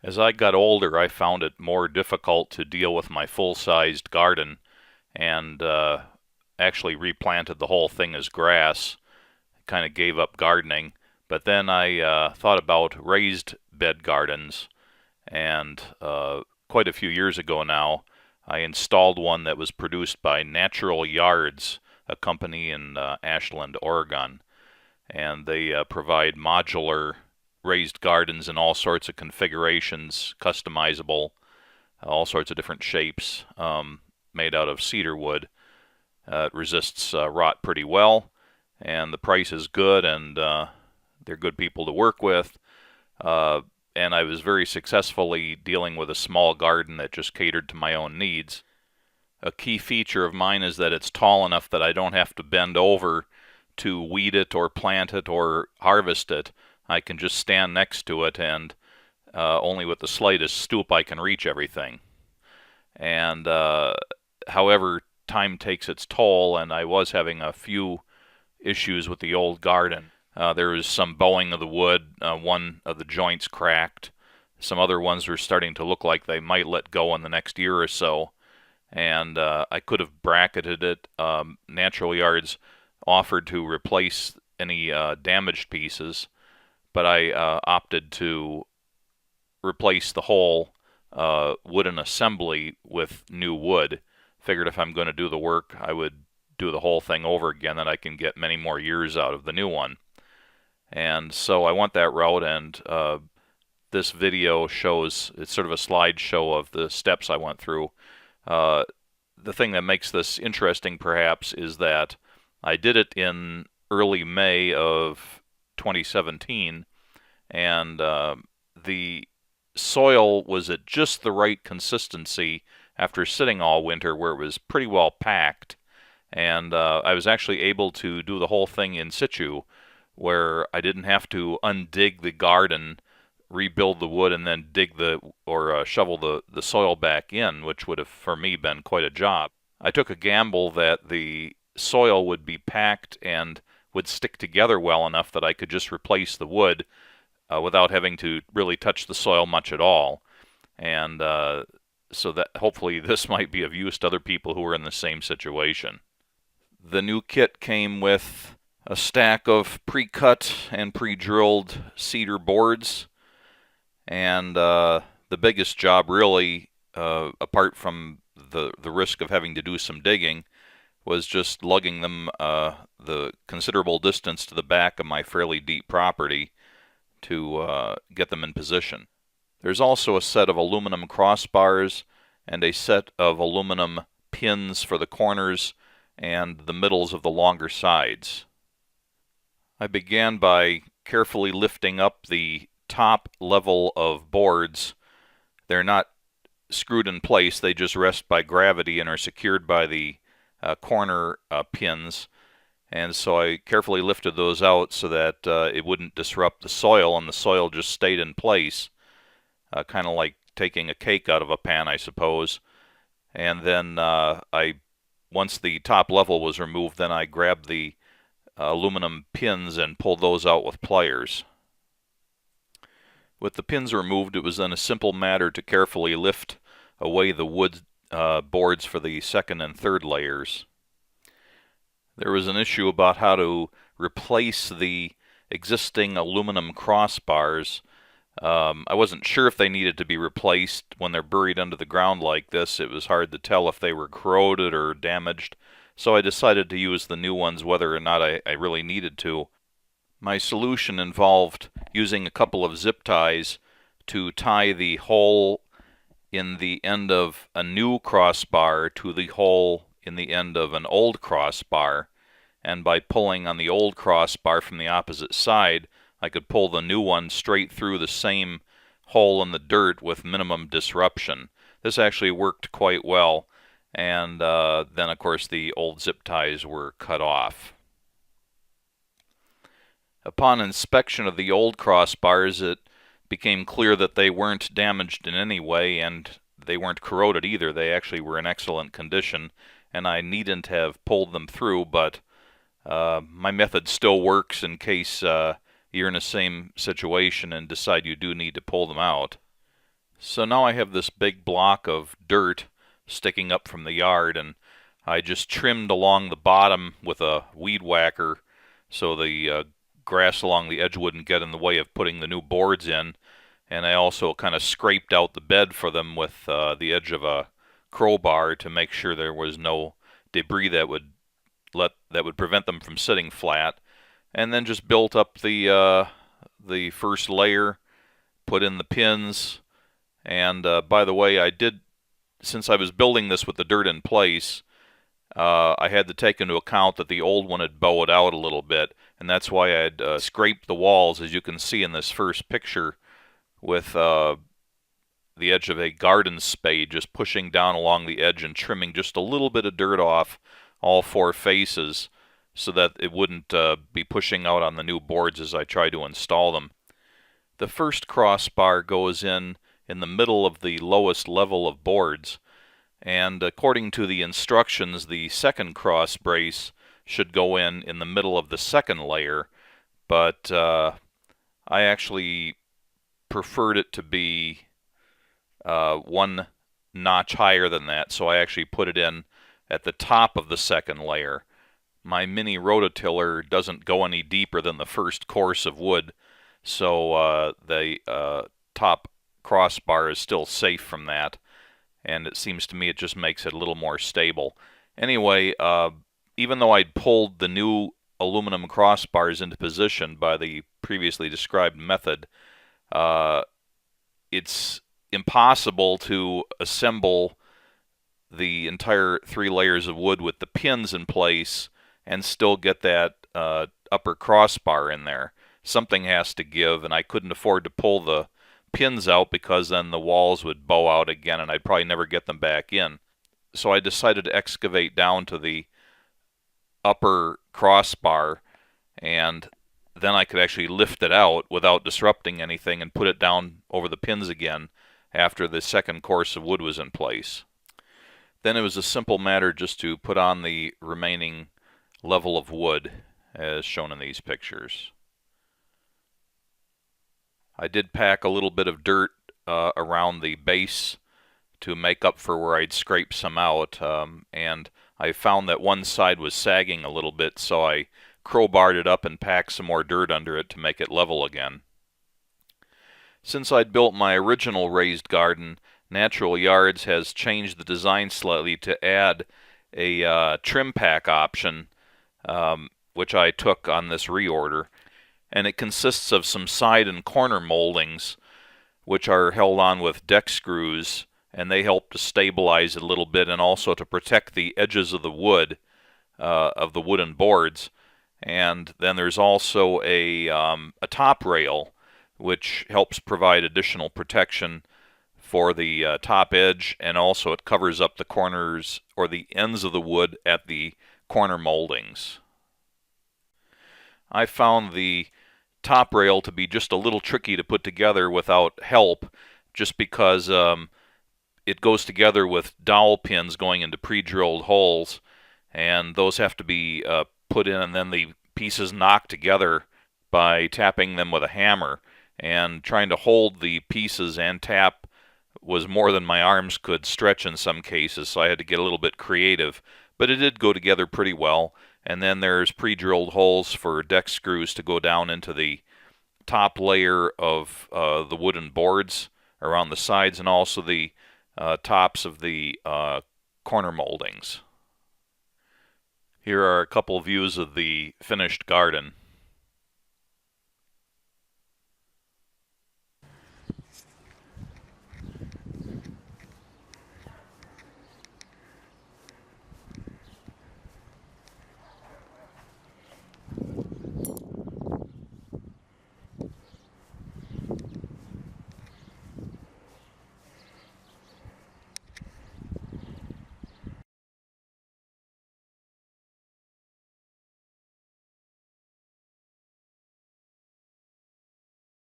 As I got older, I found it more difficult to deal with my full-sized garden and actually replanted the whole thing as grass. Kind of gave up gardening, but then I thought about raised bed gardens, and quite a few years ago now, I installed one that was produced by Natural Yards, a company in Ashland, Oregon, and they provide modular raised gardens in all sorts of configurations, customizable, all sorts of different shapes, made out of cedar wood. It resists rot pretty well, and the price is good, and they're good people to work with. And I was very successfully dealing with a small garden that just catered to my own needs. A key feature of mine is that it's tall enough that I don't have to bend over to weed it or plant it or harvest it. I can just stand next to it, and only with the slightest stoop I can reach everything. And however, time takes its toll, and I was having a few issues with the old garden. There was some bowing of the wood, one of the joints cracked. Some other ones were starting to look like they might let go in the next year or so. And I could have bracketed it. Natural Yards offered to replace any damaged pieces, but I opted to replace the whole wooden assembly with new wood. Figured if I'm going to do the work, I would do the whole thing over again, that I can get many more years out of the new one. And so I went that route, and this video shows, it's sort of a slideshow of the steps I went through. The thing that makes this interesting, perhaps, is that I did it in early May of 2017, and the soil was at just the right consistency after sitting all winter, where it was pretty well packed. And I was actually able to do the whole thing in situ, where I didn't have to undig the garden, rebuild the wood, and then dig or shovel the soil back in, which would have, for me, been quite a job. I took a gamble that the soil would be packed and would stick together well enough that I could just replace the wood without having to really touch the soil much at all. And so that hopefully this might be of use to other people who are in the same situation. The new kit came with a stack of pre-cut and pre-drilled cedar boards, and the biggest job, really, apart from the risk of having to do some digging, was just lugging them the considerable distance to the back of my fairly deep property to get them in position. There's also a set of aluminum crossbars and a set of aluminum pins for the corners and the middles of the longer sides. I began by carefully lifting up the top level of boards. They're not screwed in place, they just rest by gravity and are secured by the corner pins. And so I carefully lifted those out so that it wouldn't disrupt the soil, and the soil just stayed in place. Kind of like taking a cake out of a pan, I suppose. And then once the top level was removed, then I grabbed the aluminum pins and pulled those out with pliers. With the pins removed, it was then a simple matter to carefully lift away the wood boards for the second and third layers. There was an issue about how to replace the existing aluminum crossbars. I wasn't sure if they needed to be replaced when they're buried under the ground like this. It was hard to tell if they were corroded or damaged, so I decided to use the new ones whether or not I really needed to. My solution involved using a couple of zip ties to tie the hole in the end of a new crossbar to the hole in the end of an old crossbar, and by pulling on the old crossbar from the opposite side, I could pull the new one straight through the same hole in the dirt with minimum disruption. This actually worked quite well, and then of course the old zip ties were cut off. Upon inspection of the old crossbars, it became clear that they weren't damaged in any way, and they weren't corroded either. They actually were in excellent condition, and I needn't have pulled them through, but my method still works in case you're in the same situation and decide you do need to pull them out. So now I have this big block of dirt sticking up from the yard, and I just trimmed along the bottom with a weed whacker so the grass along the edge wouldn't get in the way of putting the new boards in. And I also kind of scraped out the bed for them with the edge of a crowbar to make sure there was no debris that would prevent them from sitting flat. And then just built up the first layer, put in the pins. And by the way, since I was building this with the dirt in place, I had to take into account that the old one had bowed out a little bit, and that's why I had scraped the walls, as you can see in this first picture, with the edge of a garden spade, just pushing down along the edge and trimming just a little bit of dirt off all four faces so that it wouldn't be pushing out on the new boards as I try to install them. The first crossbar goes in the middle of the lowest level of boards, and according to the instructions, the second cross brace should go in the middle of the second layer, but I actually preferred it to be one notch higher than that, so I actually put it in at the top of the second layer. My mini rototiller doesn't go any deeper than the first course of wood, so the top crossbar is still safe from that, and it seems to me it just makes it a little more stable. Anyway, even though I'd pulled the new aluminum crossbars into position by the previously described method, it's impossible to assemble the entire 3 layers of wood with the pins in place and still get that upper crossbar in there. Something has to give, and I couldn't afford to pull the pins out because then the walls would bow out again and I'd probably never get them back in. So I decided to excavate down to the upper crossbar, and then I could actually lift it out without disrupting anything and put it down over the pins again after the second course of wood was in place. Then it was a simple matter just to put on the remaining level of wood as shown in these pictures. I did pack a little bit of dirt around the base to make up for where I'd scraped some out, and I found that one side was sagging a little bit, so I crowbarred it up and packed some more dirt under it to make it level again. Since I'd built my original raised garden, Natural Yards has changed the design slightly to add a trim pack option, which I took on this reorder. And it consists of some side and corner moldings which are held on with deck screws, and they help to stabilize it a little bit and also to protect the edges of the wood, of the wooden boards. And then there's also a top rail which helps provide additional protection for the top edge, and also it covers up the corners or the ends of the wood at the corner moldings. I found the top rail to be just a little tricky to put together without help, just because it goes together with dowel pins going into pre-drilled holes, and those have to be put in, and then the pieces knocked together by tapping them with a hammer. And trying to hold the pieces and tap was more than my arms could stretch in some cases, so I had to get a little bit creative. But it did go together pretty well. And then there's pre-drilled holes for deck screws to go down into the top layer of the wooden boards around the sides, and also the tops of the corner moldings. Here are a couple views of the finished garden.